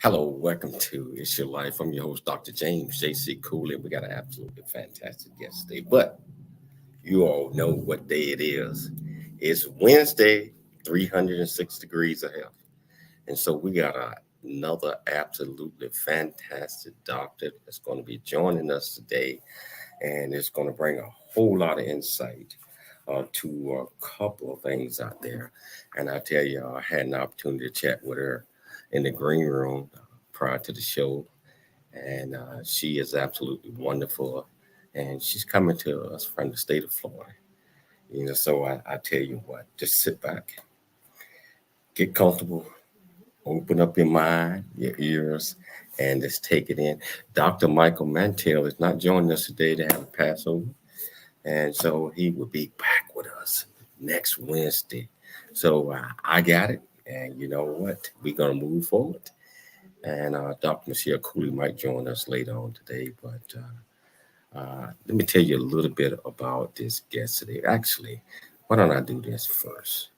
Hello, welcome to It's Your Life. I'm your host, Dr. James J.C. Cooley. We got an absolutely fantastic guest today, but you all know what day it is. It's Wednesday, 306 degrees of health. And so we got another absolutely fantastic doctor that's going to be joining us today, and it's going to bring a whole lot of insight to a couple of things out there. And I tell you, I had an opportunity to chat with her in the green room prior to the show, and she is absolutely wonderful. And she's coming to us from the state of Florida. So I tell you what, just sit back, get comfortable, open up your mind, your ears, and just take it in. Dr. Michael Mantell is not joining us today to have a Passover, and so he will be back with us next Wednesday. So I got it, and you know what? We're going to move forward. And Dr. Michelle Cooley might join us later on today, but let me tell you a little bit about this guest today. Actually, why don't I do this first?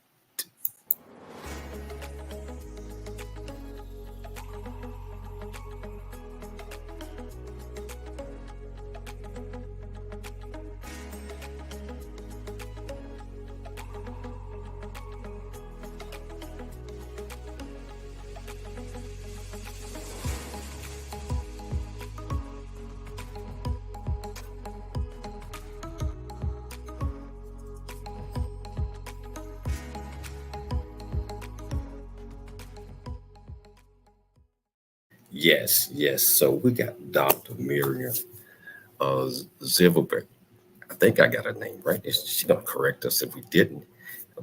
Yes. So we got Dr. Miriam Zylberglait. I think I got her name right. She don't correct us if we didn't,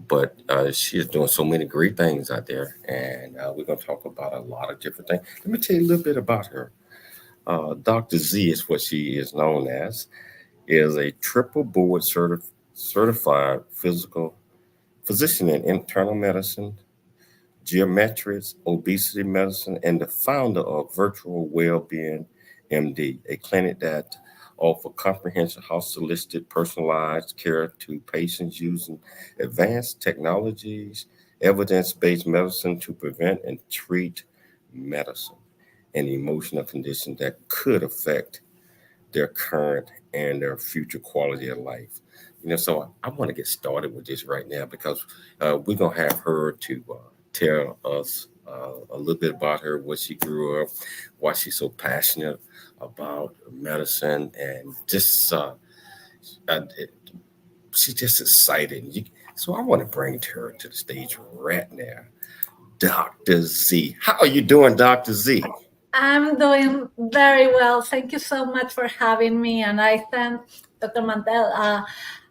but she is doing so many great things out there, and we're going to talk about a lot of different things. Let me tell you a little bit about her. Dr. Z is what she is known as, is a triple board certified physical physician in internal medicine, Geriatrics, obesity medicine, and the founder of Virtual Wellbeing MD, a clinic that offers comprehensive holistic personalized care to patients using advanced technologies, evidence-based medicine to prevent and treat medicine and emotional conditions that could affect their current and their future quality of life. So I want to get started with this right now because we're gonna have her to tell us a little bit about her, what she grew up, why she's so passionate about medicine, and just uh, it- she's just excited. So I want to bring her to the stage right now, Dr. Z. How are you doing, Dr. Z? I'm doing very well. Thank you so much for having me. And I thank Dr. Mantel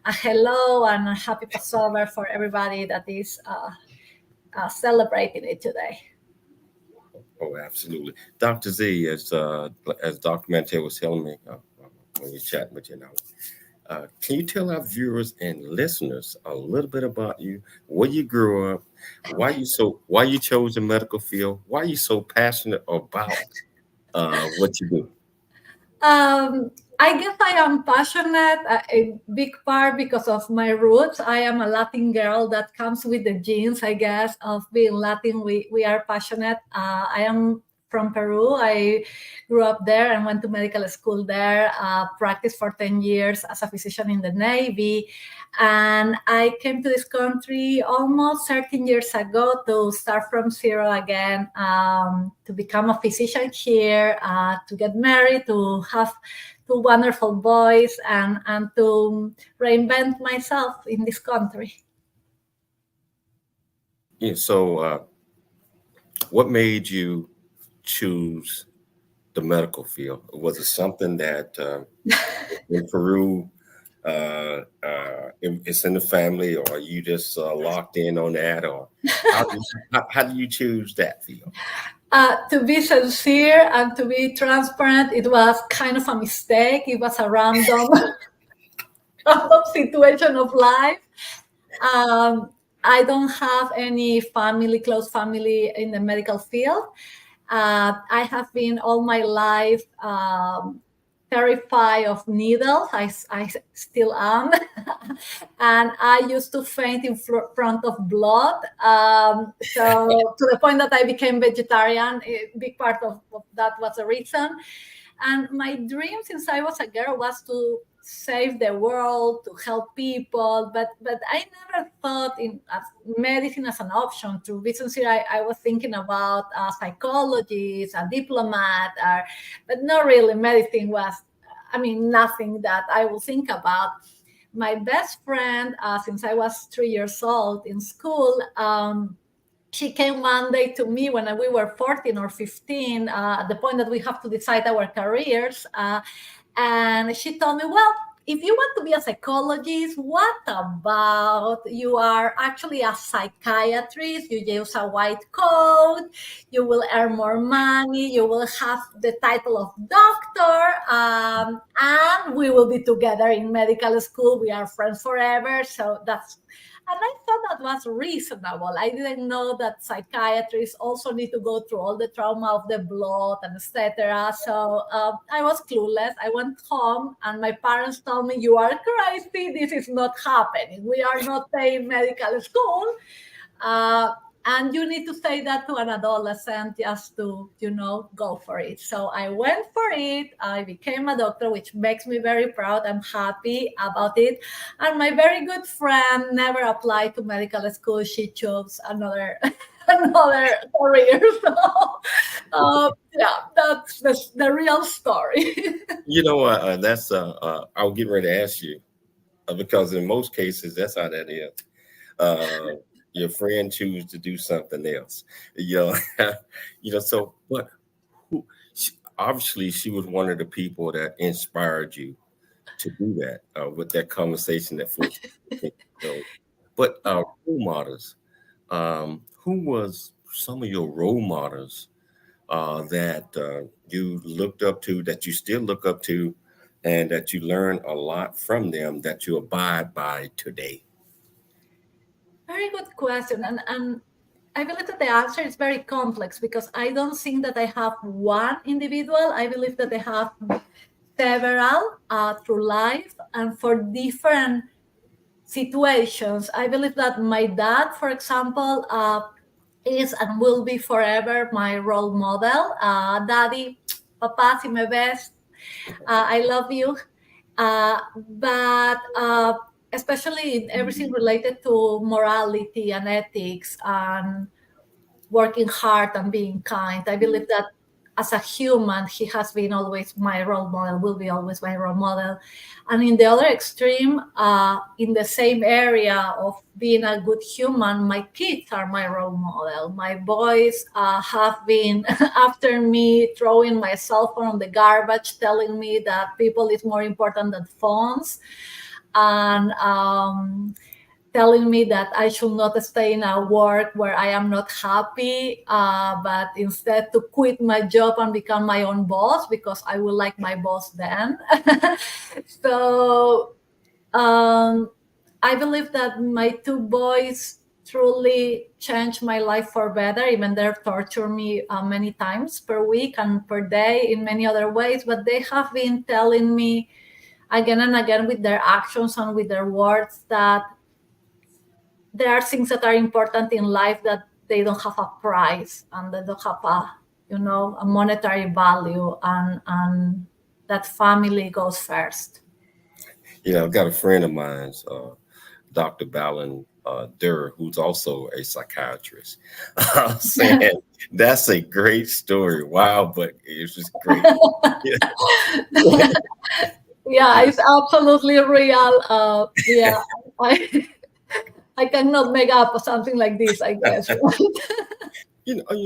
a hello and a happy Passover for everybody that is celebrating it today. Oh, absolutely. Dr. Z, as Dr. Mantell was telling me when you're chatting with you now, can you tell our viewers and listeners a little bit about you, where you grew up, why you chose the medical field, why you so passionate about what you do? Um, I guess I am passionate a big part because of my roots. I am a Latin girl that comes with the genes, I guess, of being Latin. We are passionate. I am from Peru. I grew up there and went to medical school there, practiced for 10 years as a physician in the Navy. And I came to this country almost 13 years ago to start from zero again, to become a physician here, to get married, to have two wonderful boys, and to reinvent myself in this country. Yeah, so what made you choose the medical field? Was it something that in Peru, it's in the family, or you just locked in on that, or how do you choose that field? To be sincere and to be transparent, it was kind of a mistake. It was a random, random situation of life. Um, I don't have any close family in the medical field. I have been all my life terrified of needles. I still am. And I used to faint in front of blood. So to the point that I became vegetarian, a big part of that was a reason. And my dream since I was a girl was to save the world, to help people, but I never thought in medicine as an option. To be sincere, I was thinking about a psychologist, a diplomat, but not really. Medicine was, I mean, nothing that I would think about. My best friend, since I was 3 years old in school, she came one day to me when we were 14 or 15, at the point that we have to decide our careers. And she told me, well, if you want to be a psychologist, what about you are actually a psychiatrist? You use a white coat, you will earn more money, you will have the title of doctor, and we will be together in medical school. We are friends forever. So that's, and I thought that was reasonable. I didn't know that psychiatrists also need to go through all the trauma of the blood and etc. So I was clueless. I went home and my parents told me, you are crazy. This is not happening. We are not paying medical school. And you need to say that to an adolescent just to, go for it. So I went for it. I became a doctor, which makes me very proud. I'm happy about it. And my very good friend never applied to medical school. She chose another another career. So yeah, that's the real story. That's I was getting ready to ask you because in most cases that's how that is. Your friend choose to do something else, So, but obviously she was one of the people that inspired you to do that with that conversation that forced you. But role models, who was some of your role models that you looked up to, that you still look up to, and that you learn a lot from them that you abide by today? Very good question. And I believe that the answer is very complex because I don't think that I have one individual. I believe that I have several through life and for different situations. I believe that my dad, for example, is and will be forever my role model. Daddy, Papa, si me ves, I love you. But especially in everything related to morality and ethics and working hard and being kind. I believe that as a human, he has been always my role model, will be always my role model. And in the other extreme, in the same area of being a good human, my kids are my role model. My boys have been after me, throwing my cell phone on the garbage, telling me that people is more important than phones. And telling me that I should not stay in a work where I am not happy, but instead to quit my job and become my own boss because I will like my boss then. So I believe that my two boys truly changed my life for better, even they torture me many times per week and per day in many other ways, but they have been telling me again and again with their actions and with their words that there are things that are important in life that they don't have a price and they don't have a monetary value, and that family goes first. I've got a friend of mine, Dr. Ballin Durr, who's also a psychiatrist, saying that's a great story. Wow, but it's just great. Yeah, it's absolutely real. Yeah, I cannot make up something like this, I guess.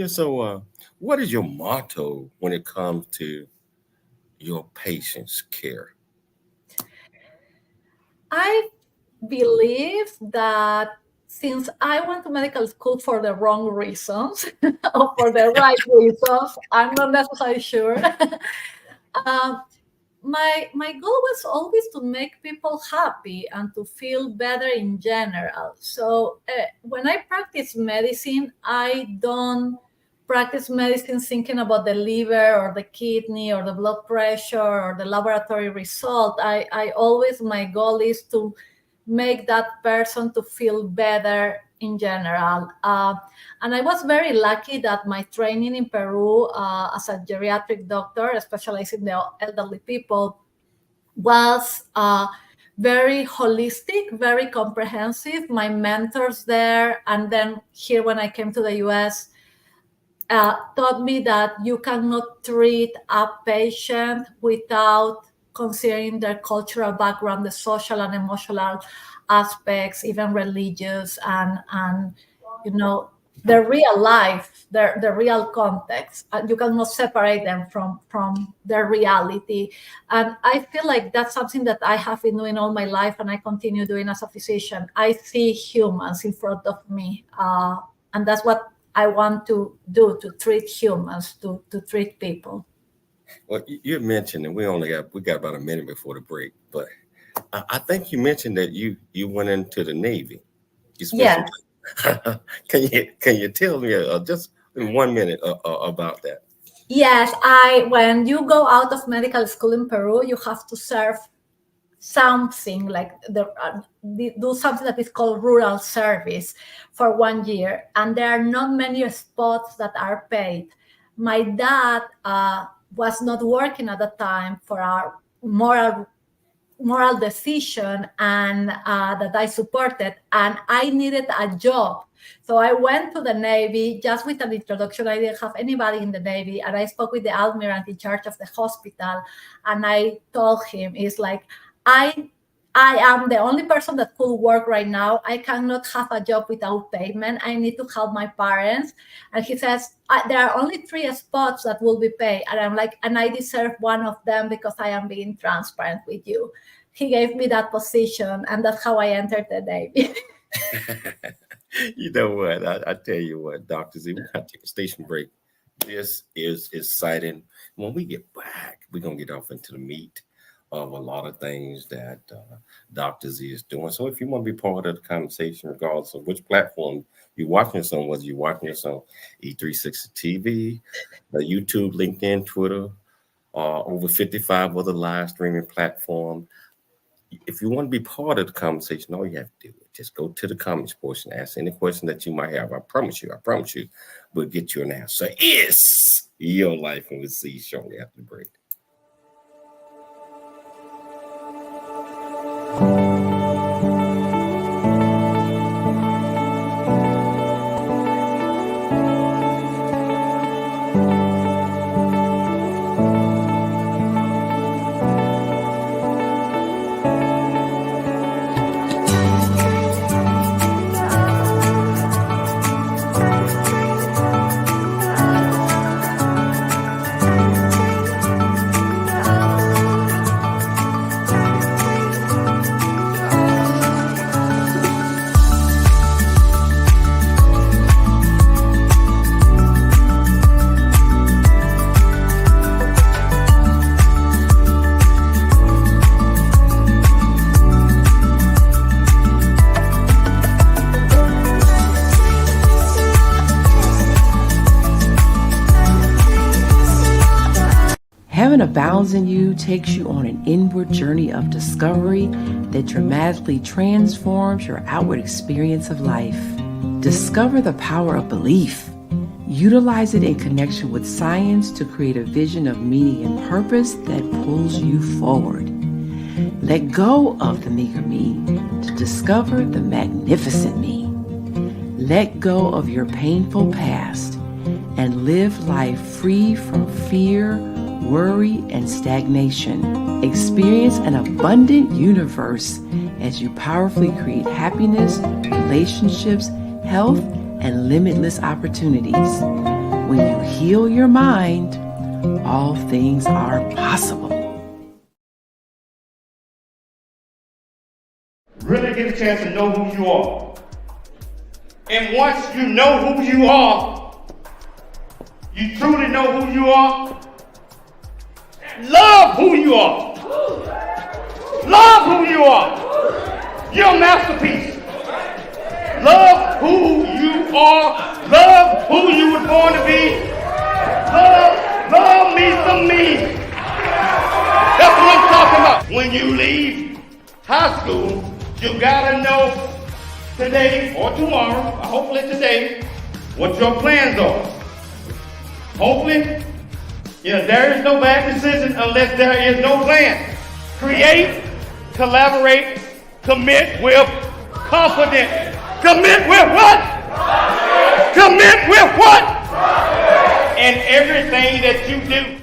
So what is your motto when it comes to your patient's care? I believe that since I went to medical school for the wrong reasons or for the right reasons, I'm not necessarily sure. My goal was always to make people happy and to feel better in general. So when I practice medicine, I don't practice medicine thinking about the liver or the kidney or the blood pressure or the laboratory result. I always, my goal is to make that person to feel better in general. And I was very lucky that my training in Peru as a geriatric doctor, specializing in the elderly people, was very holistic, very comprehensive. My mentors there, and then here when I came to the US, taught me that you cannot treat a patient without considering their cultural background, the social and emotional aspects, even religious, and you know, the real life, the real context. You cannot separate them from their reality. And I feel like that's something that I have been doing all my life, and I continue doing as a physician. I see humans in front of me, and that's what I want to do, to treat humans, to treat people. Well, you mentioned, and we got about a minute before the break, but I think you mentioned that you went into the Navy. You spent some time. Can you tell me just in 1 minute about that? Yes, when you go out of medical school in Peru, you have to serve something like do something that is called rural service for 1 year, and there are not many spots that are paid. My dad was not working at the time for our moral decision, and that I supported, and I needed a job. So I went to the Navy just with an introduction. I didn't have anybody in the Navy, and I spoke with the admiral in charge of the hospital, and I told him, it's like, I am the only person that could work right now. I cannot have a job without payment. I need to help my parents. And he says, there are only 3 spots that will be paid. And I'm like, and I deserve one of them because I am being transparent with you. He gave me that position, and that's how I entered the Navy. You know what? I tell you what, Dr. Z, we got to take a station break. This is exciting. When we get back, we're going to get off into the meat of a lot of things that Dr. Z is doing. So if you want to be part of the conversation, regardless of which platform you're watching us on, whether you're watching us on E360 TV, YouTube, LinkedIn, Twitter, over 55 other live streaming platforms, if you want to be part of the conversation, all you have to do is just go to the comments portion, ask any question that you might have. I promise you, we'll get you an answer. It's your life, and we'll see you shortly after the break. Heaven Abounds in You takes you on an inward journey of discovery that dramatically transforms your outward experience of life. Discover the power of belief. Utilize it in connection with science to create a vision of meaning and purpose that pulls you forward. Let go of the meager me to discover the magnificent me. Let go of your painful past and live life free from fear, worry, and stagnation. Experience an abundant universe as you powerfully create happiness, relationships, health, and limitless opportunities. When you heal your mind, all things are possible. Really get a chance to know who you are. And once you know who you are, you truly know who you are, love who you are. Love who you are. You're a masterpiece. Love who you are. Love who you were born to be. Wellbeing. That's what I'm talking about. When you leave high school, you gotta know today or tomorrow, hopefully today, what your plans are. Hopefully, there is no bad decision unless there is no plan. Create, collaborate, commit with confidence. Commit with what? Commit with what? In everything that you do.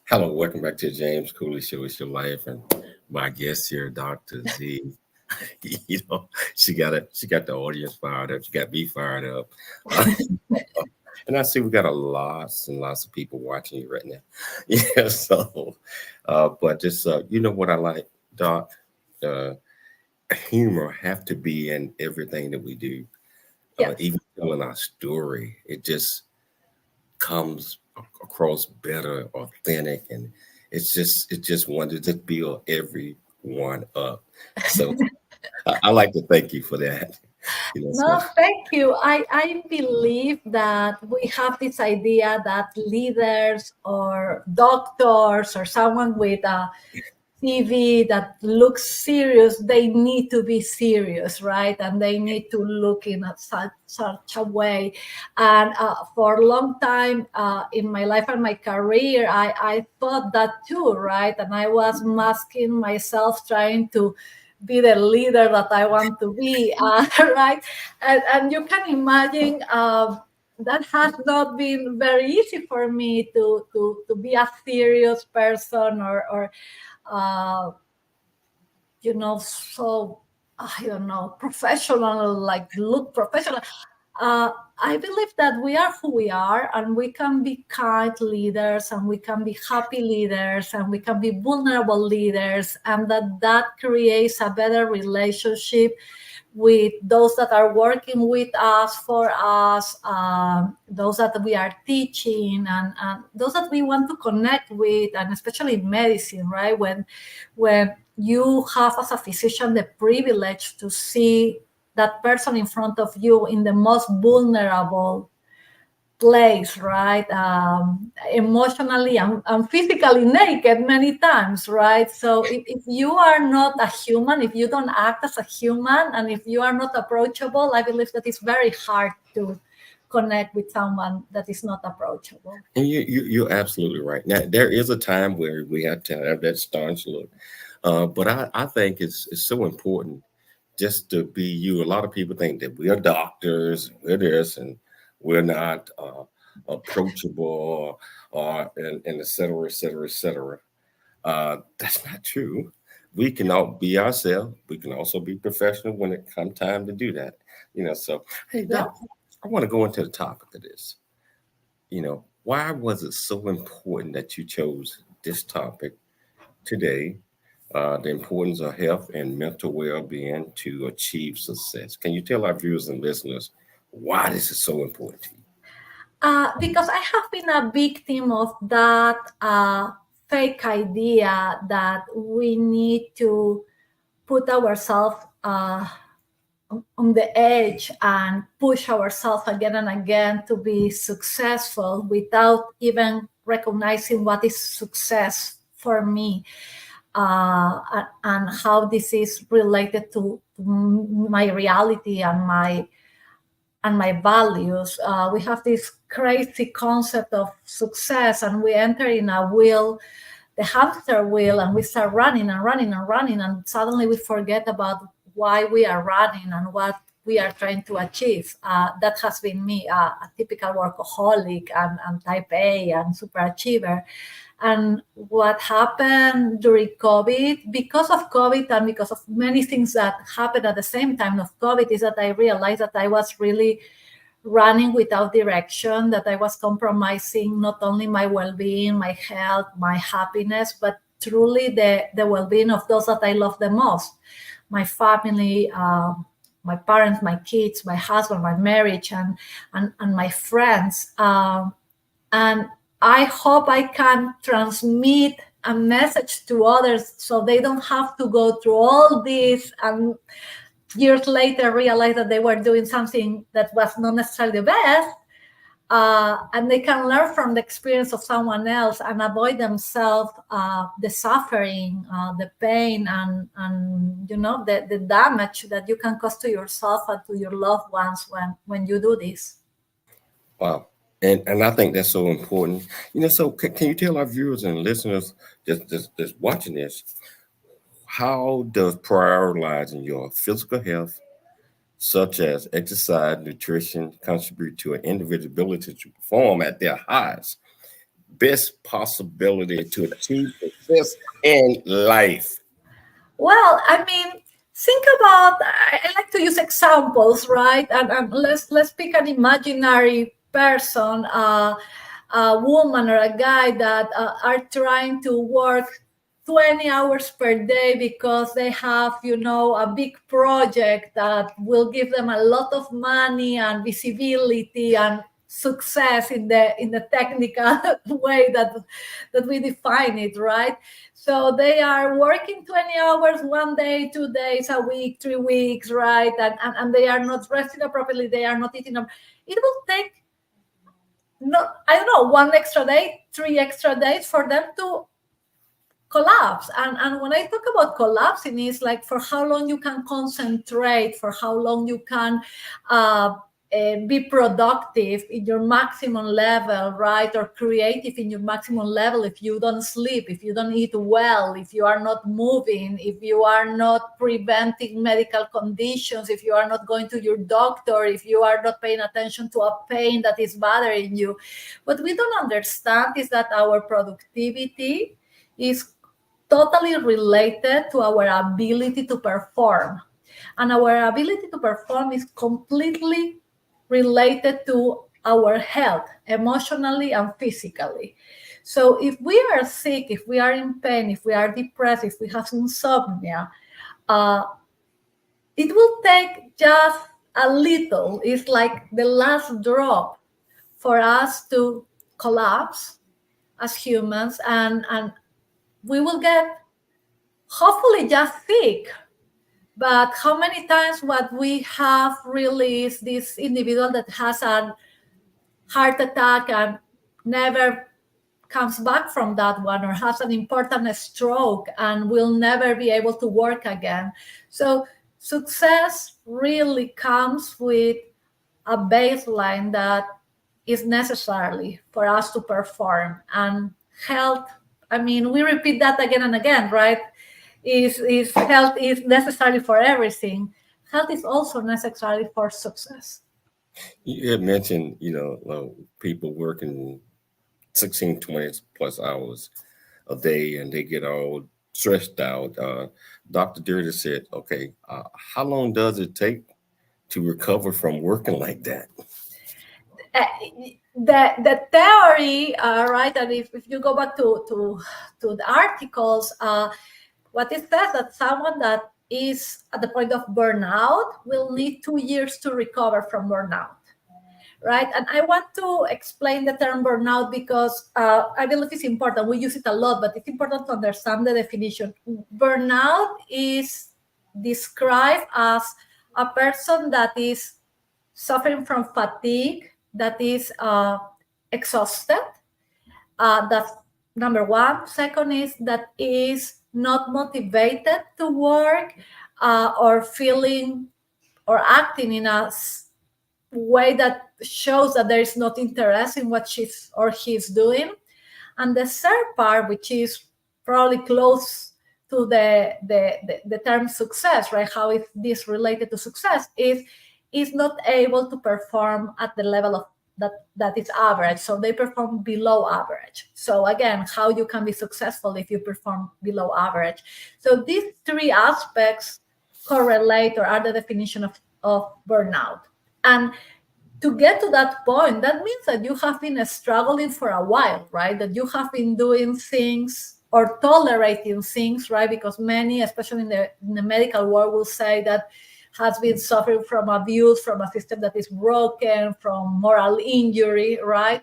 Hello, welcome back to James Cooley Show. It's your life, and my guest here, Dr. Z. She got the audience fired up. She got me fired up. And I see we got lots and lots of people watching you right now. Yeah, so, but just, what I like, Doc, humor have to be in everything that we do. Yes. Even telling our story, it just comes across better, authentic, and it's just wanted to build everyone up. So I like to thank you for that. No, thank you. I believe that we have this idea that leaders or doctors or someone with a CV that looks serious, they need to be serious, right? And they need to look in such a way. And for a long time in my life and my career, I thought that too, right? And I was masking myself, trying to be the leader that I want to be, right? And you can imagine that has not been very easy for me to be a serious person or so I don't know, professional, like look professional. I believe that we are who we are, and we can be kind leaders, and we can be happy leaders, and we can be vulnerable leaders, and that creates a better relationship with those that are working with us, for us, those that we are teaching, and those that we want to connect with, and especially in medicine, right? When you have, as a physician, the privilege to see that person in front of you in the most vulnerable place, right? Emotionally and physically naked many times, right? So if you are not a human, if you don't act as a human, and if you are not approachable, I believe that it's very hard to connect with someone that is not approachable. And you're absolutely right. Now, there is a time where we have to have that staunch look. But I think it's so important just to be you. A lot of people think that we are doctors, we're this, and we're not approachable, and et cetera, et cetera, et cetera. That's not true. We can all be ourselves. We can also be professional when it comes time to do that. So, hey, Doc, I want to go into the topic of this. Why was it so important that you chose this topic today? The importance of health and mental well-being to achieve success. Can you tell our viewers and listeners why this is so important to you? Because I have been a victim of that fake idea that we need to put ourselves on the edge and push ourselves again and again to be successful without even recognizing what is success for me. And how this is related to my reality and my values. We have this crazy concept of success, and we enter in a wheel, the hamster wheel, and we start running and running and running, and suddenly we forget about why we are running and what we are trying to achieve. That has been me, a typical workaholic and type A and superachiever. And what happened during COVID, because of COVID and because of many things that happened at the same time of COVID, is that I realized that I was really running without direction, that I was compromising not only my well-being, my health, my happiness, but truly the well-being of those that I love the most, my family, my parents, my kids, my husband, my marriage, and my friends. And I hope I can transmit a message to others so they don't have to go through all this and years later realize that they were doing something that was not necessarily the best. And they can learn from the experience of someone else and avoid themselves the suffering, the pain, and the damage that you can cause to yourself and to your loved ones when you do this. Wow. And I think that's so important. So can you tell our viewers and listeners just watching this, how does prioritizing your physical health, such as exercise, nutrition, contribute to an individual's ability to perform at their highest, best possibility to achieve success in life? Well, I mean, think about, I like to use examples, right? And let's pick an imaginary person, a woman or a guy that are trying to work 20 hours per day because they have, a big project that will give them a lot of money and visibility and success in the technical way that we define it, right? So they are working 20 hours, 1 day, 2 days a week, 3 weeks, right? And they are not resting appropriately. They are not eating. It will take, I don't know, 1 extra day, 3 extra days for them to collapse. And when I talk about collapsing, it's like for how long you can concentrate, for how long you can be productive in your maximum level, right? Or creative in your maximum level if you don't sleep, if you don't eat well, if you are not moving, if you are not preventing medical conditions, if you are not going to your doctor, if you are not paying attention to a pain that is bothering you. What we don't understand is that our productivity is totally related to our ability to perform. And our ability to perform is completely related to our health, emotionally and physically. So if we are sick, if we are in pain, if we are depressed, if we have insomnia, it will take just a little. It's like the last drop for us to collapse as humans, and we will get hopefully just sick. But how many times what we have really is this individual that has a heart attack and never comes back from that one, or has an important stroke and will never be able to work again. So success really comes with a baseline that is necessary for us to perform. And health, I mean, we repeat that again and again, right? Is health is necessary for everything. Health is also necessary for success. You had mentioned, people working 16, 20 plus hours a day and they get all stressed out. Dr. Dirty said, okay, how long does it take to recover from working like that? The theory, right, and if you go back to the articles, what it says that someone that is at the point of burnout will need 2 years to recover from burnout, right? And I want to explain the term burnout because I believe it's important. We use it a lot, but it's important to understand the definition. Burnout is described as a person that is suffering from fatigue, that is exhausted. That's number one. Second is that is not motivated to work or feeling or acting in a way that shows that there is not interest in what she's or he's doing. And the third part, which is probably close to the term success, right? How is this related to success? Is not able to perform at the level of that is average. So they perform below average. So again, how you can be successful if you perform below average. So these three aspects correlate or are the definition of burnout. And to get to that point, that means that you have been struggling for a while, right? That you have been doing things or tolerating things, right? Because many, especially in the medical world, will say that has been suffering from abuse, from a system that is broken, from moral injury, right?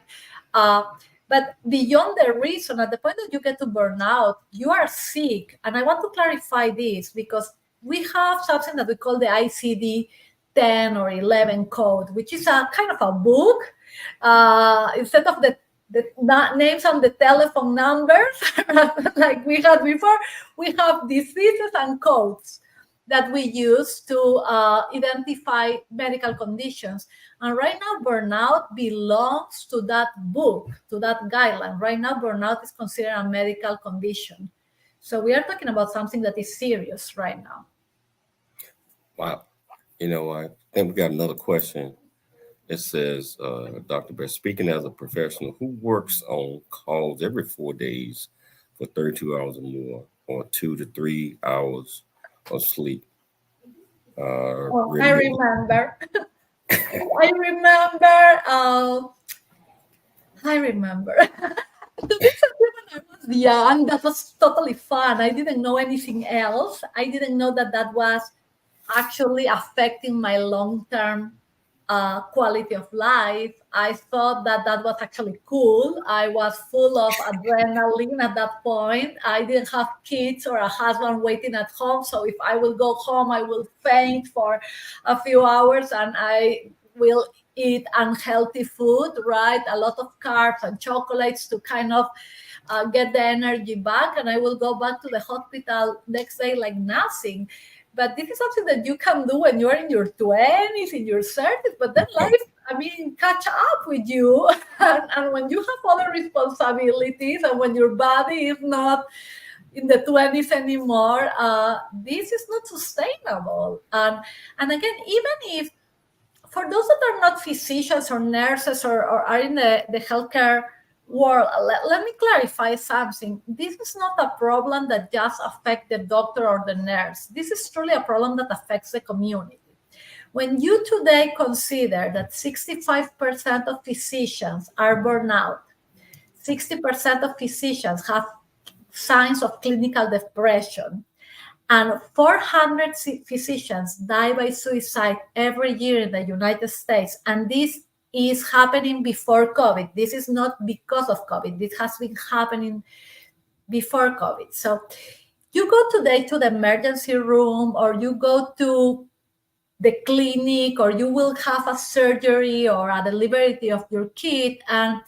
But beyond the reason, at the point that you get to burnout, you are sick. And I want to clarify this because we have something that we call the ICD 10 or 11 code, which is a kind of a book. Instead of the names on the telephone numbers, like we had before, we have diseases and codes that we use to identify medical conditions. And right now, burnout belongs to that book, to that guideline. Right now, burnout is considered a medical condition. So we are talking about something that is serious right now. Wow. You know, I think we got another question. It says, Dr. Bear, speaking as a professional who works on calls every 4 days for 32 hours or more, or 2 to 3 hours of sleep. I remember. I remember. To be fair, when I was young, that was totally fun. I didn't know anything else. I didn't know that that was actually affecting my long-term quality of life. I thought that that was actually cool. I was full of adrenaline at that point. I didn't have kids or a husband waiting at home. So if I will go home, I will faint for a few hours and I will eat unhealthy food, right? A lot of carbs and chocolates to kind of get the energy back. And I will go back to the hospital next day like nothing. But this is something that you can do when you're in your 20s, in your 30s, but then life, catch up with you. And when you have other responsibilities and when your body is not in the 20s anymore, this is not sustainable. And again, even if, for those that are not physicians or nurses or are in the healthcare world, let me clarify something. This is not a problem that just affects the doctor or the nurse. This is truly a problem that affects the community. When you today consider that 65% of physicians are burnout, 60% of physicians have signs of clinical depression, and 400 physicians die by suicide every year in the United States, and this is happening before COVID. This is not because of COVID. This has been happening before COVID. So you go today to the emergency room or you go to the clinic or you will have a surgery or a delivery of your kid and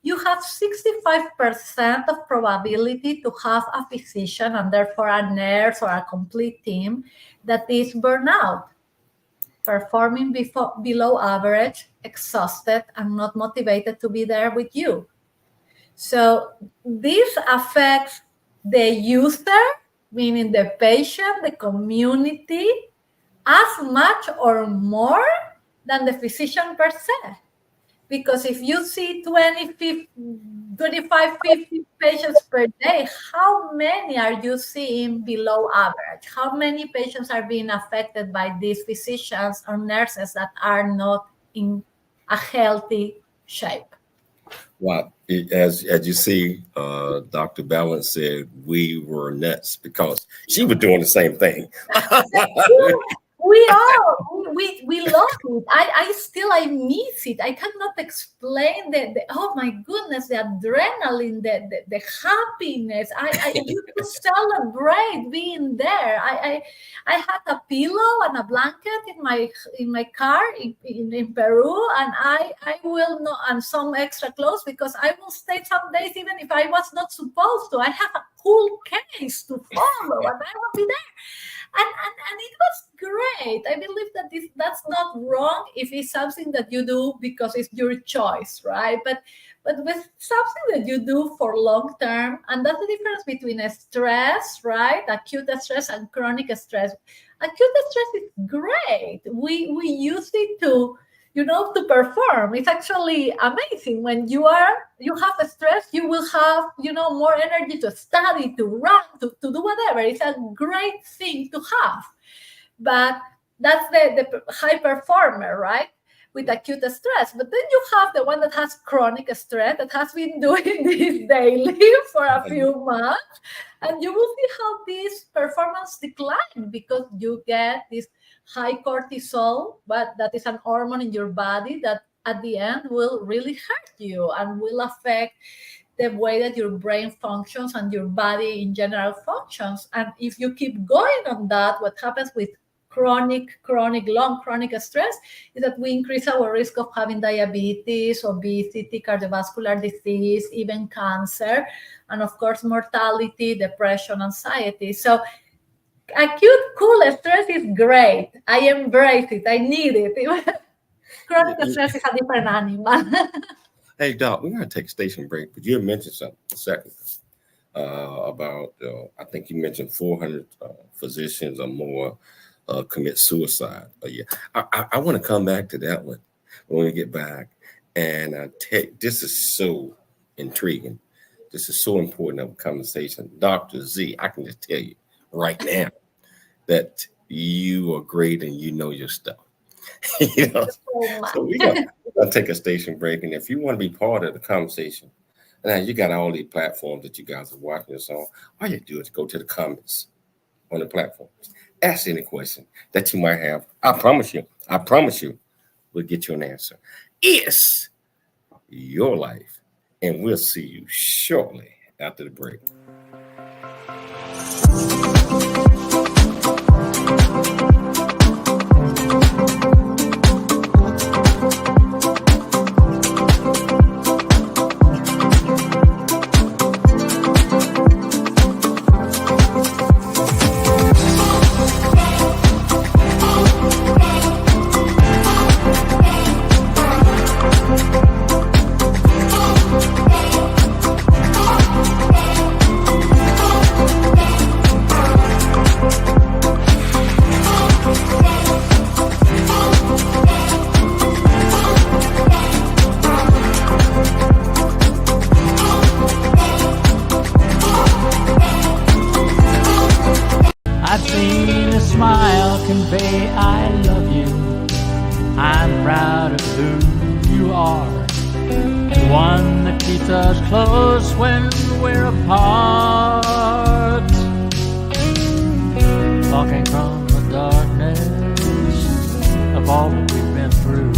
you have 65% of probability to have a physician and therefore a nurse or a complete team that is burnout, performing below average, exhausted, and not motivated to be there with you. So this affects the user, meaning the patient, the community, as much or more than the physician per se. Because if you see 25, 50 patients per day, how many are you seeing below average? How many patients are being affected by these physicians or nurses that are not in a healthy shape? Well, as you see, Dr. Balance said we were nuts because she was doing the same thing. We are. We love it. I miss it. I cannot explain the oh my goodness, the adrenaline, the happiness. I used to celebrate being there. I had a pillow and a blanket in my car in Peru, and I will not, and some extra clothes because I will stay some days even if I was not supposed to. I have a cool case to follow, and I will be there. And it was great. I believe that that's not wrong if it's something that you do because it's your choice, right? But with something that you do for long term, and that's the difference between a stress, right? Acute stress and chronic stress. Acute stress is great. We use it to perform. It's actually amazing. When you have a stress, you will have, more energy to study, to run, to do whatever. It's a great thing to have. But that's the high performer, right? With acute stress. But then you have the one that has chronic stress that has been doing this daily for a few months. And you will see how this performance declines because you get this high cortisol, but that is an hormone in your body that at the end will really hurt you and will affect the way that your brain functions and your body in general functions. And if you keep going on that, what happens with long chronic stress is that we increase our risk of having diabetes, obesity, cardiovascular disease, even cancer, and of course, mortality, depression, anxiety. So acute cool stress is great. I embrace it. I need it. Chronic stress is a different animal. Hey, Doc, we're going to take a station break, but you had mentioned something a second about, I think you mentioned 400 physicians or more commit suicide a year. I want to come back to that one when we get back. And this is so intriguing. This is so important of a conversation. Dr. Z, I can just tell you right now that you are great and you know your stuff. You know, so we're going to take a station break. And if you want to be part of the conversation, now you got all these platforms that you guys are watching us on. All you do is go to the comments on the platforms. Ask any question that you might have. I promise you, we'll get you an answer. It's your life. And we'll see you shortly after the break. convey I love you. I'm proud of who you are, and one that keeps us close when we're apart. Talking from the darkness of all that we've been through,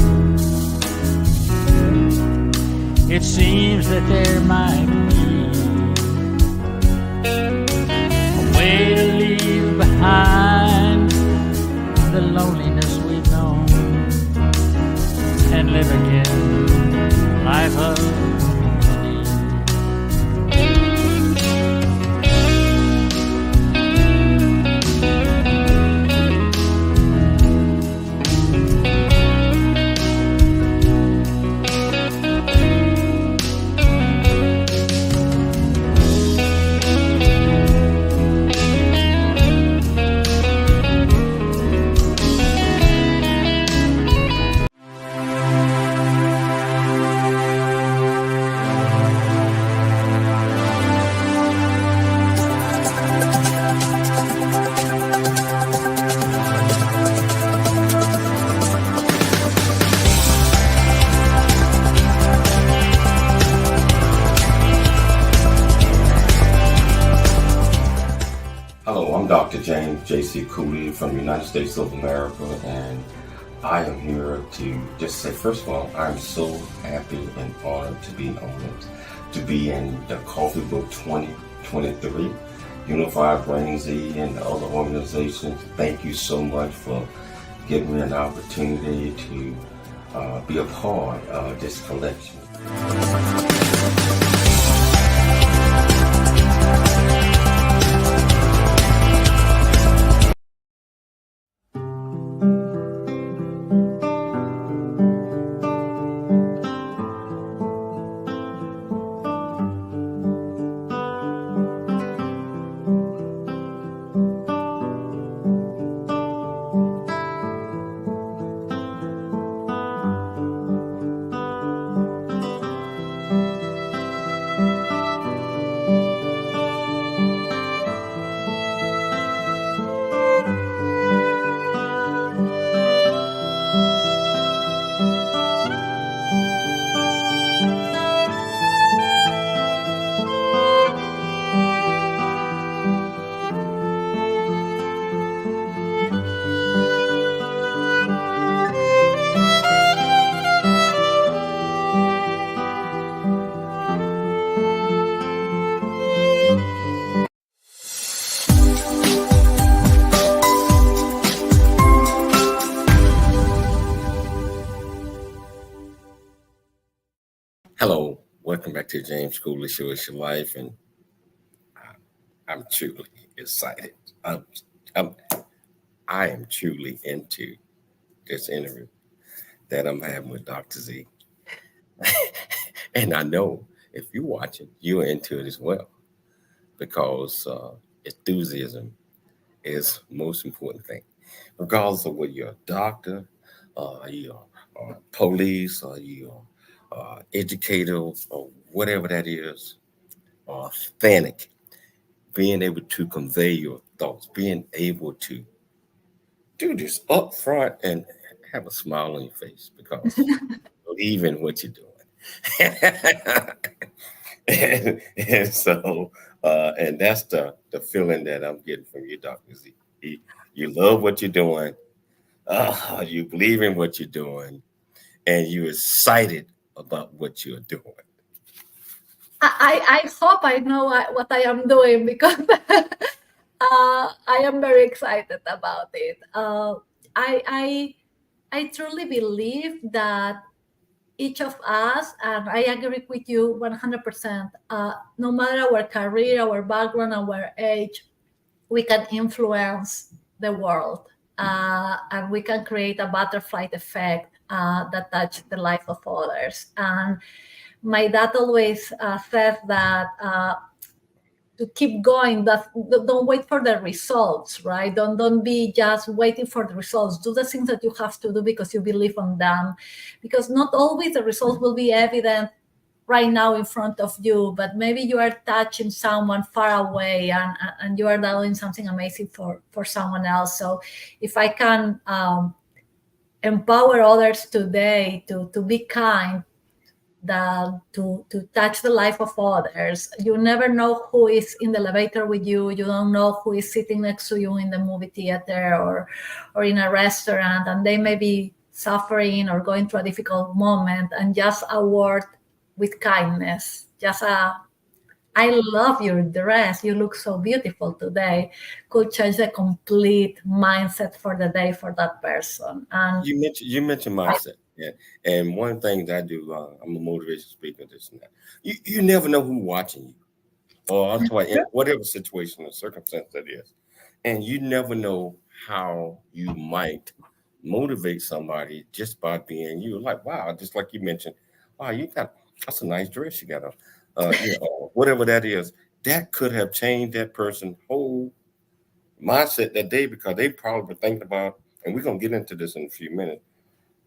it seems that there might be a way to leave behind the loneliness we've known and live again life of Dr. James J.C. Cooley from the United States of America, and I am here to just say, first of all, I'm so happy and honored to be in the Coffee Book 2023, Unified Brain Z and the other organizations. Thank you so much for giving me an opportunity to be a part of this collection. Welcome back to the James Cooley Show. It's your life, and I'm truly excited. I am truly into this interview that I'm having with Dr. Z. And I know if you're watching, you're into it as well, because enthusiasm is the most important thing. Regardless of whether you're a doctor, you're police, or you're educator, or whatever that is, authentic, being able to convey your thoughts, being able to do this up front and have a smile on your face because you believe in what you're doing. and so, and that's the feeling that I'm getting from you, Dr. Z. You love what you're doing. You believe in what you're doing, and you're excited about what you're doing. I hope I know what I am doing, because I am very excited about it. I truly believe that each of us, and I agree with you 100%, no matter our career, our background, our age, we can influence the world, and we can create a butterfly effect that touch the life of others. And my dad always says that to keep going, that don't wait for the results, right? Don't be just waiting for the results. Do the things that you have to do because you believe on them, because not always the results will be evident right now in front of you, but maybe you are touching someone far away, and you are doing something amazing for someone else. So if I can empower others today to be kind, to touch the life of others. You never know who is in the elevator with you. You don't know who is sitting next to you in the movie theater or in a restaurant, and they may be suffering or going through a difficult moment, and just a word with kindness, just I love your dress, you look so beautiful today, could change the complete mindset for the day for that person. And You mentioned mindset, yeah. And one thing that I do, I'm a motivation speaker. This and that. You never know who's watching you, or I'm talking in whatever situation or circumstance that is, and you never know how you might motivate somebody just by being you. Like, wow, just like you mentioned, wow, that's a nice dress you got on. Whatever that is, that could have changed that person's whole mindset that day, because they probably were thinking about, and we're gonna get into this in a few minutes,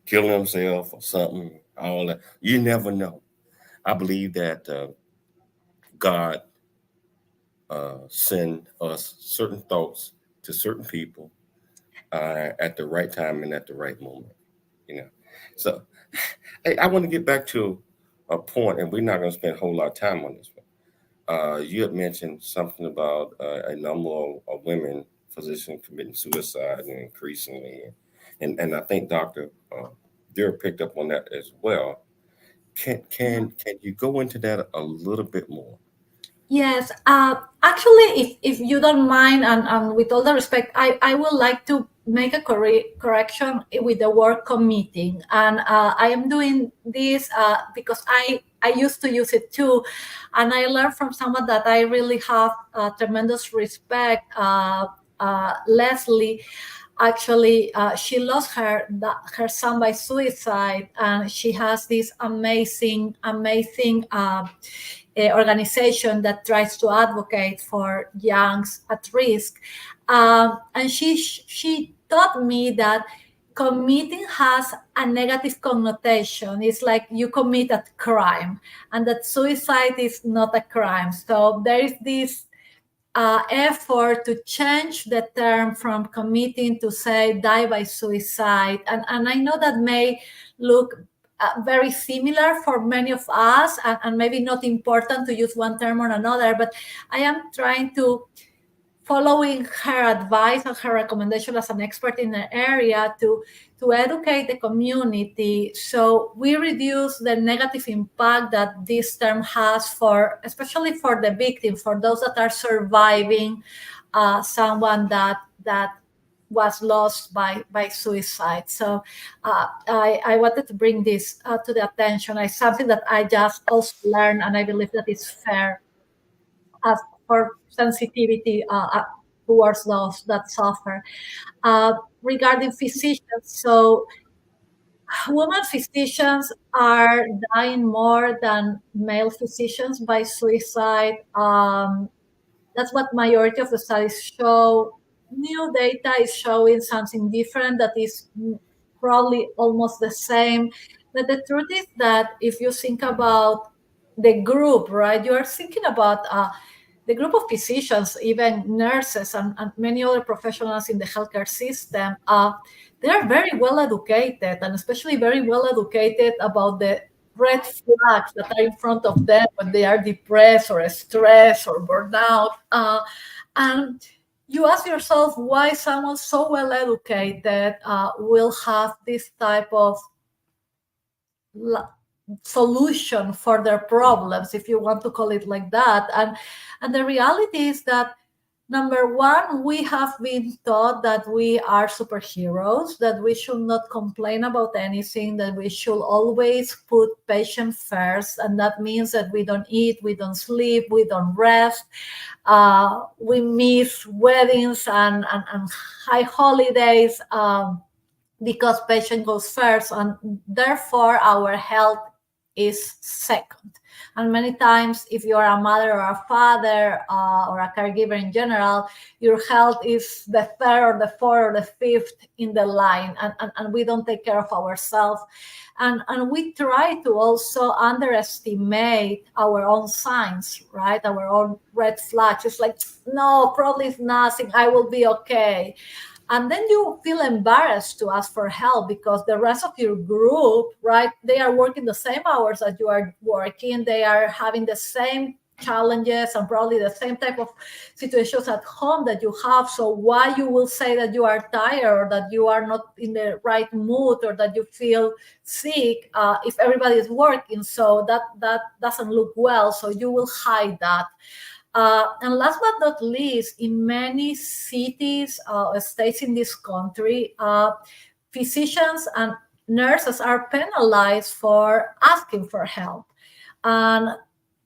killing themselves or something, all that. You never know. I believe that God send us certain thoughts to certain people at the right time and at the right moment. So hey, I want to get back to a point, and we're not going to spend a whole lot of time on this one. You had mentioned something about a number of women physicians committing suicide and increasingly, and I think Dr. Dura picked up on that as well. Can you go into that a little bit more? yes, actually, if you don't mind, and with all the respect, I would like to make a correction with the word committing. And I am doing this because I used to use it too. And I learned from someone that I really have tremendous respect, Leslie. Actually, she lost her son by suicide, and she has this amazing organization that tries to advocate for youngs at risk. And she taught me that committing has a negative connotation. It's like you commit a crime, and that suicide is not a crime. So there is this effort to change the term from committing to say die by suicide. And I know that may look very similar for many of us, and maybe not important to use one term or another, but I am trying to, following her advice and her recommendation as an expert in the area, to educate the community so we reduce the negative impact that this term has for, especially for the victim, for those that are surviving someone that was lost by suicide. So I wanted to bring this to the attention. It's something that I just also learned, and I believe that it's fair as for sensitivity towards those that suffer. Regarding physicians, so women physicians are dying more than male physicians by suicide. That's what majority of the studies show. New data is showing something different that is probably almost the same. But the truth is that if you think about the group, right, you are thinking about the group of physicians, even nurses, and many other professionals in the healthcare system. They are very well educated, and especially very well educated about the red flags that are in front of them when they are depressed or stressed or burned out. And you ask yourself why someone so well educated will have this type of solution for their problems, if you want to call it like that. And the reality is that, number one, we have been taught that we are superheroes, that we should not complain about anything, that we should always put patient first. And that means that we don't eat, we don't sleep, we don't rest. We miss weddings and high holidays because patient goes first, and therefore our health is second. And many times, if you're a mother or a father or a caregiver in general, your health is the third or the fourth or the fifth in the line, and we don't take care of ourselves. And we try to also underestimate our own signs, right? Our own red flags. It's like, no, probably it's nothing, I will be okay. And then you feel embarrassed to ask for help because the rest of your group, right, they are working the same hours that you are working. They are having the same challenges and probably the same type of situations at home that you have. So why you will say that you are tired or that you are not in the right mood or that you feel sick if everybody is working? So that doesn't look well. So you will hide that. And last but not least, in many cities, states in this country, physicians and nurses are penalized for asking for help. And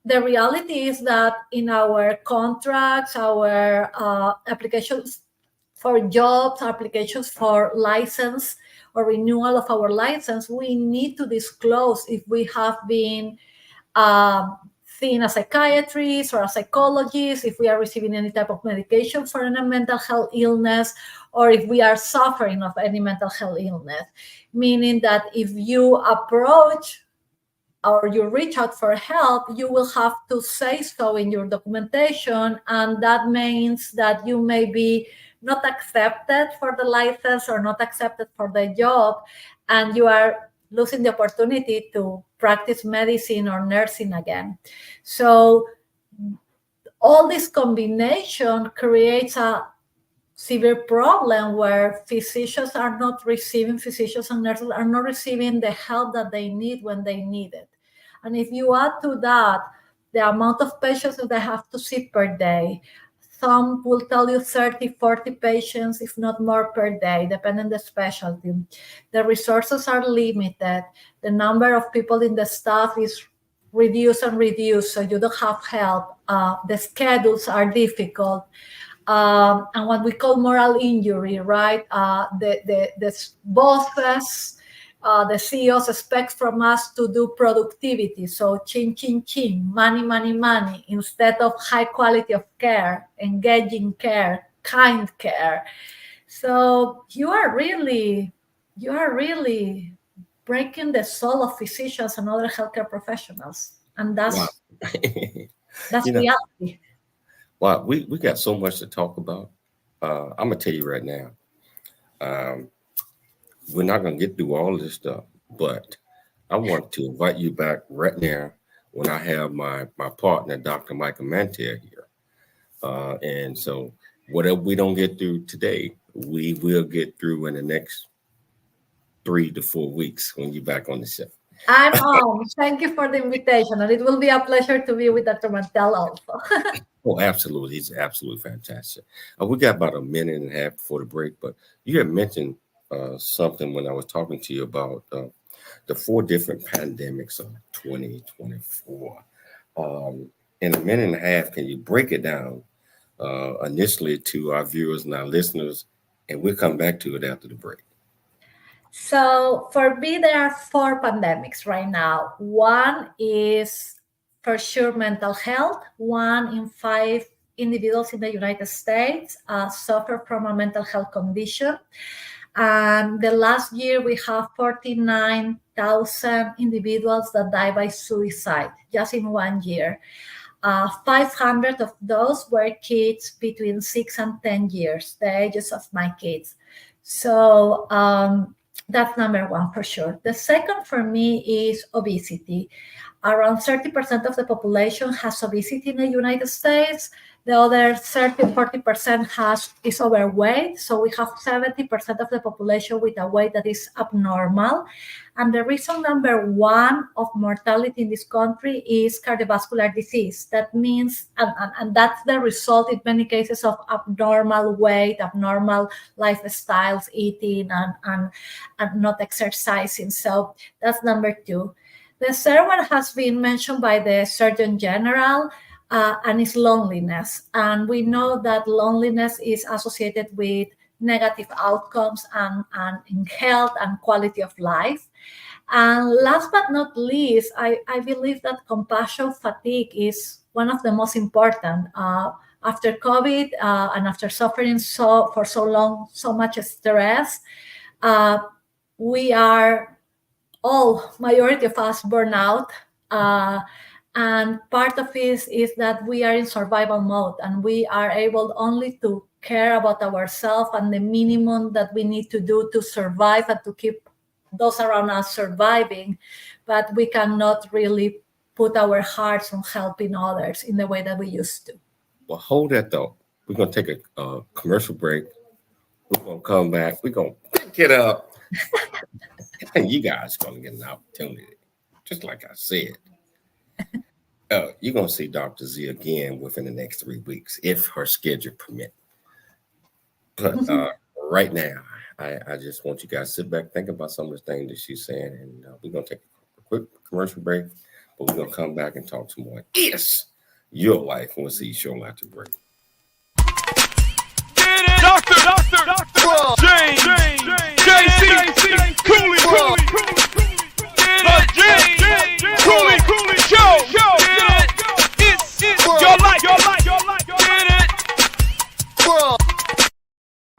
the reality is that in our contracts, our applications for jobs, applications for license or renewal of our license, we need to disclose if we have been seen a psychiatrist or a psychologist, if we are receiving any type of medication for any mental health illness, or if we are suffering of any mental health illness. Meaning that if you approach or you reach out for help, you will have to say so in your documentation, and that means that you may be not accepted for the license or not accepted for the job, and you are losing the opportunity to practice medicine or nursing again. So all this combination creates a severe problem where physicians and nurses are not receiving the help that they need when they need it. And if you add to that the amount of patients that they have to see per day, some will tell you 30, 40 patients, if not more per day, depending on the specialty. The resources are limited. The number of people in the staff is reduced, so you don't have help. The schedules are difficult. And what we call moral injury, right? The bosses, the CEOs expect from us to do productivity. So chin, chin, chin, money, money, money, instead of high quality of care, engaging care, kind care. So you are really breaking the soul of physicians and other healthcare professionals. And that's reality. Wow, we got so much to talk about. I'm gonna tell you right now. We're not going to get through all of this stuff, but I want to invite you back right now when I have my partner, Dr. Michael Mantel, here. And so whatever we don't get through today, we will get through in the next 3 to 4 weeks when you're back on the show. I'm on. Thank you for the invitation, and it will be a pleasure to be with Dr. Mantel also. Oh, absolutely. He's absolutely fantastic. We got about a minute and a half before the break, but you had mentioned something when I was talking to you about the 4 different pandemics of 2024. In a minute and a half, can you break it down initially to our viewers and our listeners, and we'll come back to it after the break. So for me, there are 4 pandemics right now. One is for sure mental health. 1 in 5 individuals in the United States suffer from a mental health condition. And the last year, we have 49,000 individuals that die by suicide just in 1 year. 500 of those were kids between 6 and 10 years, the ages of my kids. So that's number 1 for sure. The second for me is obesity. Around 30% of the population has obesity in the United States. The other 30-40% is overweight. So we have 70% of the population with a weight that is abnormal. And the reason number 1 of mortality in this country is cardiovascular disease. That means, and that's the result in many cases of abnormal weight, abnormal lifestyles, eating, and not exercising. So that's number 2. The third one has been mentioned by the Surgeon General, and is loneliness. And we know that loneliness is associated with negative outcomes and in health and quality of life. And last but not least, I believe that compassion fatigue is one of the most important. After COVID and after suffering for so long, so much stress, we are majority of us burnout. And part of it is that we are in survival mode and we are able only to care about ourselves and the minimum that we need to do to survive and to keep those around us surviving. But we cannot really put our hearts on helping others in the way that we used to. Well, hold that thought. We're going to take a commercial break. We're going to come back. We're going to pick it up. And you guys are going to get an opportunity. Just like I said. You're going to see Dr. Z again within the next 3 weeks, if her schedule permits. But right now, I just want you guys to sit back, think about some of the things that she's saying, and we're going to take a quick commercial break, but we're going to come back and talk some more. It's your life. We'll see you shortly after the break. Dr. James, JC, Cooley, Cooley, show. It's your life.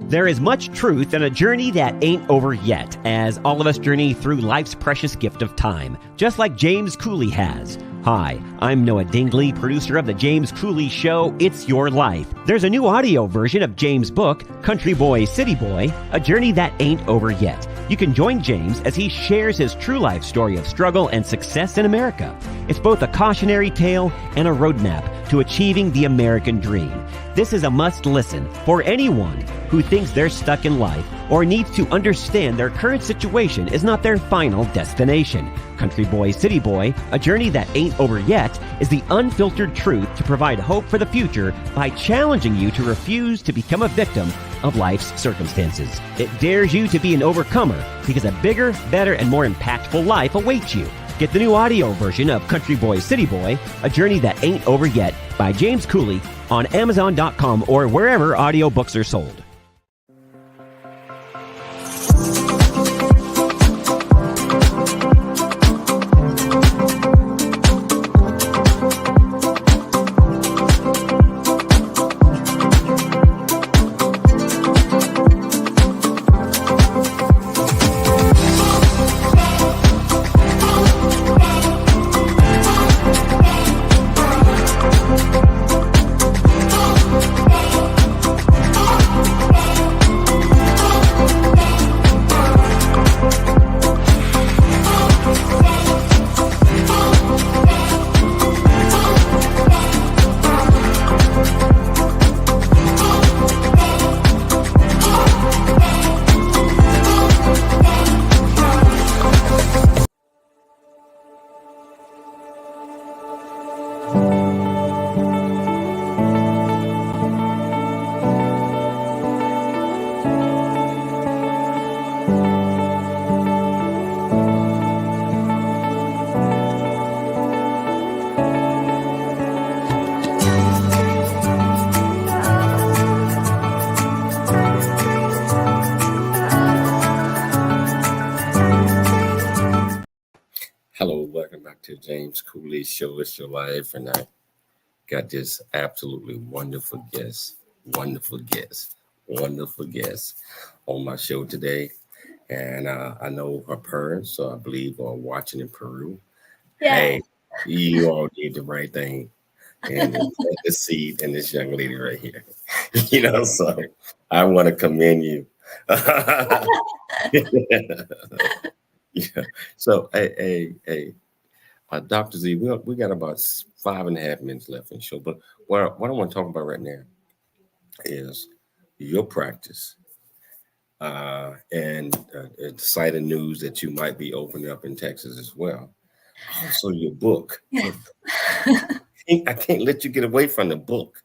There is much truth in a journey that ain't over yet, as all of us journey through life's precious gift of time, just like James Cooley has. Hi, I'm Noah Dingley, producer of The James Cooley Show, It's Your Life. There's a new audio version of James' book, Country Boy, City Boy, A Journey That Ain't Over Yet. You can join James as he shares his true life story of struggle and success in America. It's both a cautionary tale and a roadmap to achieving the American dream. This is a must listen for anyone who thinks they're stuck in life or needs to understand their current situation is not their final destination. Country Boy, City Boy, A Journey That Ain't Over Yet is the unfiltered truth to provide hope for the future by challenging you to refuse to become a victim of life's circumstances. It dares you to be an overcomer because a bigger, better, and more impactful life awaits you. Get the new audio version of Country Boy, City Boy, A Journey That Ain't Over Yet by James Cooley on Amazon.com or wherever audiobooks are sold. Dr. James Cooley's show. It's your life, and I got this absolutely wonderful guest on my show today. And I know her parents, I believe, are watching in Peru. Yeah. Hey, you all did the right thing and plant the seed in this young lady right here. So I want to commend you. Yeah. So, hey, Dr. Z, we got about 5.5 minutes left in the show, but what I want to talk about right now is your practice and exciting news that you might be opening up in Texas as well. Also, your book. Yes. I can't let you get away from the book.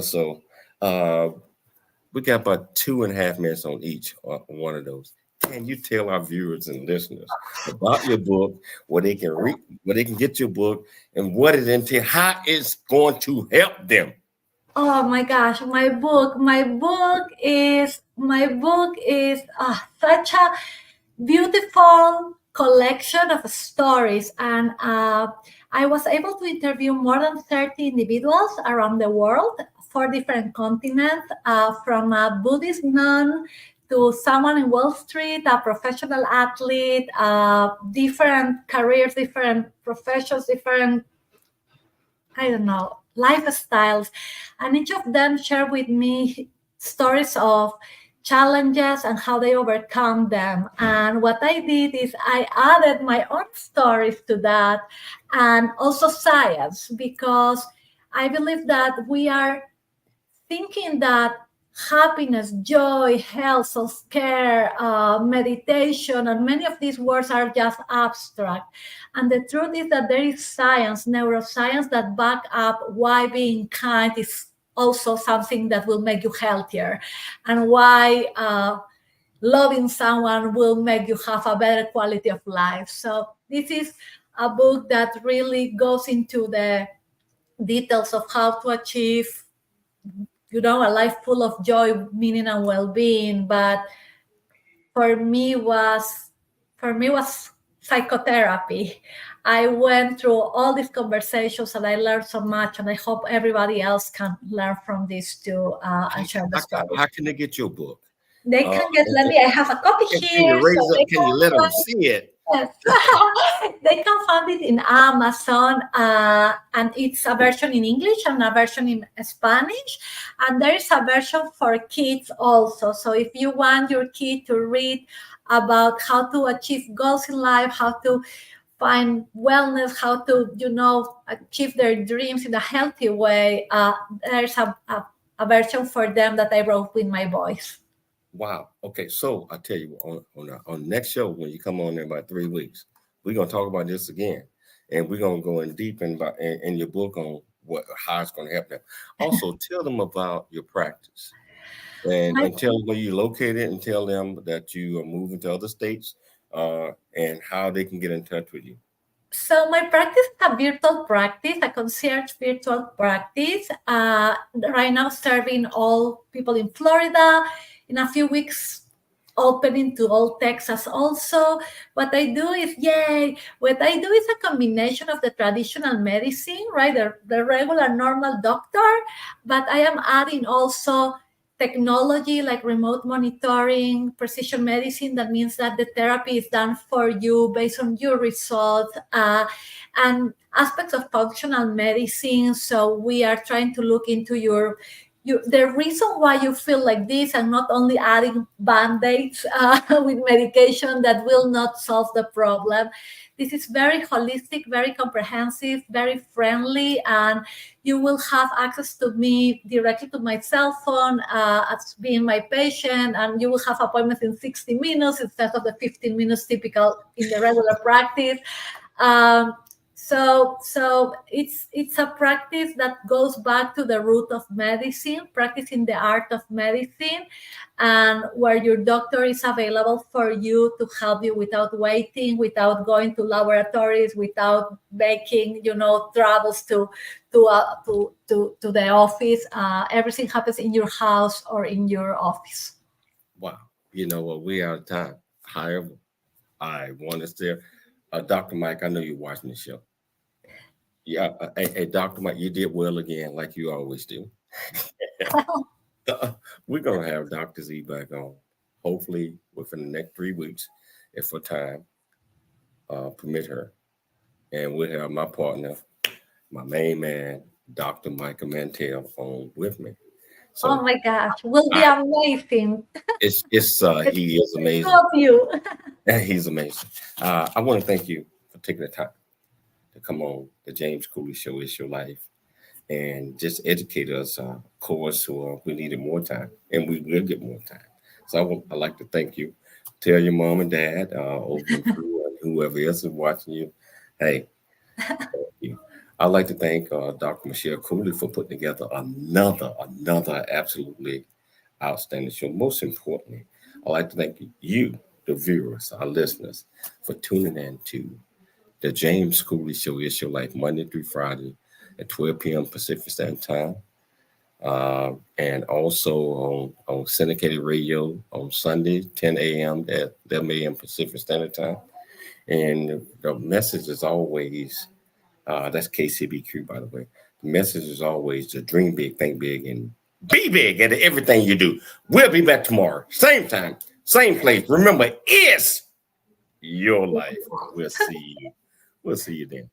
So we got about 2.5 minutes on each one of those. Can you tell our viewers and listeners about your book, where they can read, where they can get your book, and what it entails, how it's going to help them? Oh my gosh, my book is such a beautiful collection of stories, and I was able to interview more than 30 individuals around the world, 4 different continents, from a Buddhist nun to someone in Wall Street, a professional athlete, different careers, different professions, different, I don't know, lifestyles. And each of them share with me stories of challenges and how they overcome them. And what I did is I added my own stories to that, and also science, because I believe that we are thinking that happiness, joy, health, self-care, meditation, and many of these words are just abstract. And the truth is that there is science, neuroscience, that back up why being kind is also something that will make you healthier, and why loving someone will make you have a better quality of life. So this is a book that really goes into the details of how to achieve a life full of joy, meaning, and well-being. But for me was psychotherapy. I went through all these conversations and I learned so much, and I hope everybody else can learn from this too, and share the stories. How can they get your book? They can get, I have a copy here. Can you let them see it? Yes. They can find it in Amazon, and it's a version in English and a version in Spanish, and there is a version for kids also. So if you want your kid to read about how to achieve goals in life, how to find wellness, how to achieve their dreams in a healthy way, there's a version for them that I wrote with my voice. Wow. Okay. So I tell you, on next show, when you come on in about 3 weeks, we're gonna talk about this again, and we're gonna go in deep in your book on how it's gonna help them. Also, tell them about your practice, and tell them where you're located, and tell them that you are moving to other states, and how they can get in touch with you. So my practice is a virtual practice, a concierge virtual practice. Right now, serving all people in Florida. In a few weeks, opening to all Texas also. What I do is a combination of the traditional medicine, right? The regular normal doctor, but I am adding also technology like remote monitoring, precision medicine. That means that the therapy is done for you based on your results, and aspects of functional medicine. So we are trying to look into the reason why you feel like this, and not only adding band-aids with medication that will not solve the problem. This is very holistic, very comprehensive, very friendly, and you will have access to me directly to my cell phone as being my patient, and you will have appointments in 60 minutes instead of the 15 minutes typical in the regular practice. So it's a practice that goes back to the root of medicine, practicing the art of medicine, and where your doctor is available for you to help you without waiting, without going to laboratories, without making travels to the office. Everything happens in your house or in your office. Wow. We are out of time. However, I want to say Dr. Mike, I know you're watching the show. Yeah, hey, Dr. Mike, you did well again, like you always do. We're gonna have Dr. Z back on, hopefully within the next 3 weeks, if for time permit her. And we'll have my partner, my main man, Dr. Michael Mantell, on with me. So, oh my gosh, will be amazing. he is amazing. Love you. He's amazing. I want to thank you for taking the time to come on the James Cooley Show, It's Your Life, and just educate us. Of course, we needed more time, and we will get more time. So I'd like to thank you. Tell your mom and dad, over and whoever else is watching you, hey, thank you. I'd like to thank Dr. Michelle Cooley for putting together another absolutely outstanding show. Most importantly, I'd like to thank you, the viewers, our listeners, for tuning in to the James Cooley Show, It's Your Life, Monday through Friday at 12 p.m. Pacific Standard Time. And also on syndicated radio on Sunday, 10 a.m. at 11 a.m. Pacific Standard Time. And the message is always, that's KCBQ, by the way. The message is always to dream big, think big, and be big at everything you do. We'll be back tomorrow, same time, same place. Remember, it's your life. We'll see you. We'll see you then.